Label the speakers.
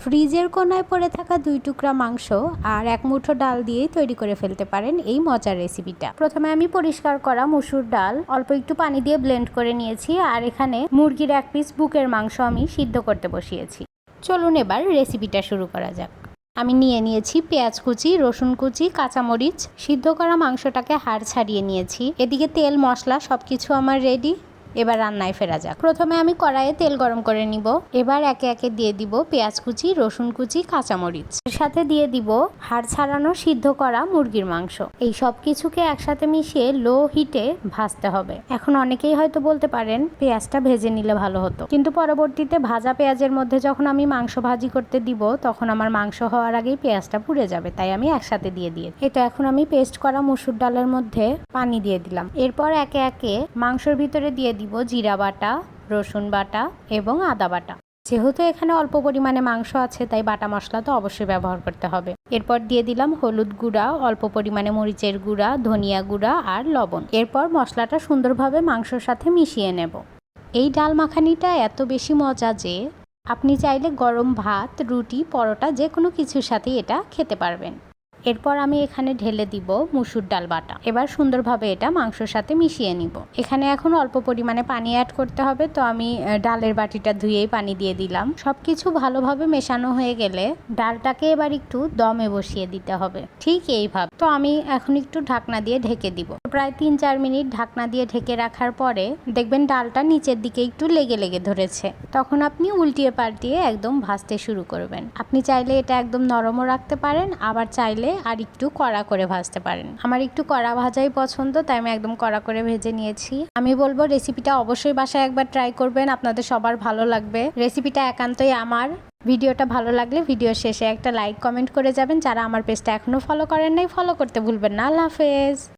Speaker 1: ফ্রিজের কোনায় পড়ে থাকা 2 টুকরা মাংস আর 1 মুঠো ডাল দিয়েই তৈরি করে ফেলতে পারেন এই মজার রেসিপিটা। প্রথমে আমি পরিষ্কার করা মসুর ডাল অল্প একটু পানি দিয়ে ব্লেন্ড করে নিয়েছি, আর এখানে মুরগির 1 পিস বুকের মাংস আমি সিদ্ধ করতে বসিয়েছি। চলুন এবার রেসিপিটা শুরু করা যাক। আমি নিয়ে নিয়েছি পেঁয়াজ কুচি, রসুন কুচি, কাঁচামরিচ। সিদ্ধ করা মাংসটাকে হাড় ছাড়িয়ে নিয়েছি। এদিকে তেল মশলা সবকিছু আমার রেডি। এবার রান্নায় ফেরা যাক। প্রথমে আমি কড়াইয়ে তেল গরম করে নিব। এবার একে একে দিয়ে দিব পেঁয়াজ কুচি, রসুন কুচি, কাঁচামরিচ। এর সাথে দিয়ে দিব হাড় ছাড়ানো সিদ্ধ করা মুরগির মাংস। এই সব কিছুকে একসাথে মিশিয়ে লো হিটে ভাজতে হবে। এখন অনেকেই হয়তো বলতে পারেন পেঁয়াজটা ভেজে নিলে ভালো হতো, কিন্তু পরবর্তীতে ভাজা পেঁয়াজের মধ্যে যখন আমি মাংস ভাজি করতে দিব তখন আমার মাংস হওয়ার আগেই পেঁয়াজটা পুড়ে যাবে, তাই আমি একসাথে দিয়ে দিই। এটা এখন আমি পেস্ট করা মসুর ডালের মধ্যে পানি দিয়ে দিলাম। এরপর একে একে মাংসের ভিতরে দিয়ে দিব জিরা বাটা, রসুন বাটা এবং আদা বাটা। যেহেতু এখানে অল্প পরিমাণে মাংস আছে তাই বাটা মশলা তো অবশ্যই ব্যবহার করতে হবে। এরপর দিয়ে দিলাম হলুদ গুঁড়া, অল্প পরিমাণে মরিচের গুঁড়া, ধনিয়া গুঁড়া আর লবণ। এরপর মশলাটা সুন্দরভাবে মাংসর সাথে মিশিয়ে নেব। এই ডাল মাখানিটা এত বেশি মজা যে আপনি চাইলে গরম ভাত, রুটি, পরোটা যে কোনো কিছুর সাথেই এটা খেতে পারবেন। এরপর আমি এখানে ঢেলে দিব মুসুর ডাল বাটা। এবার সুন্দরভাবে এটা মাংসের সাথে মিশিয়ে নিব। এখানে এখন অল্প পরিমাণে পানি অ্যাড করতে হবে, তো আমি ডালের বাটিটা ধুয়েই পানি দিয়ে দিলাম। সবকিছু ভালোভাবে মেশানো হয়ে গেলে ডালটাকে এবার একটু দমে বসিয়ে দিতে হবে, ঠিক এইভাবে। তো আমি এখন একটু ঢাকনা দিয়ে ঢেকে দিব। প্রায় 3-4 মিনিট ঢাকনা দিয়ে ঢেকে রাখার পরে দেখবেন ডালটা নিচের দিকে একটু লেগে লেগে ধরেছে। তখন আপনি উল্টিয়ে পাল্টিয়ে একদম ভাজতে শুরু করবেন। আপনি চাইলে এটা একদম নরমও রাখতে পারেন, আবার চাইলে আর একটু কড়া করে ভাজতে পারেন। আমার একটু কড়া ভাজাই পছন্দ, তাই আমি একদম কড়া করে ভেজে নিয়েছি। আমি বলবো রেসিপিটা অবশ্যই বাসায় একবার ট্রাই করবেন, আপনাদের সবার ভালো লাগবে। রেসিপিটা একান্তই আমার। ভিডিওটা ভালো লাগলে ভিডিওর শেষে একটা লাইক কমেন্ট করে যাবেন। যারা আমার পেজটা এখনো ফলো করেন নাই, ফলো করতে ভুলবেন না। আল্লাহ হাফেজ।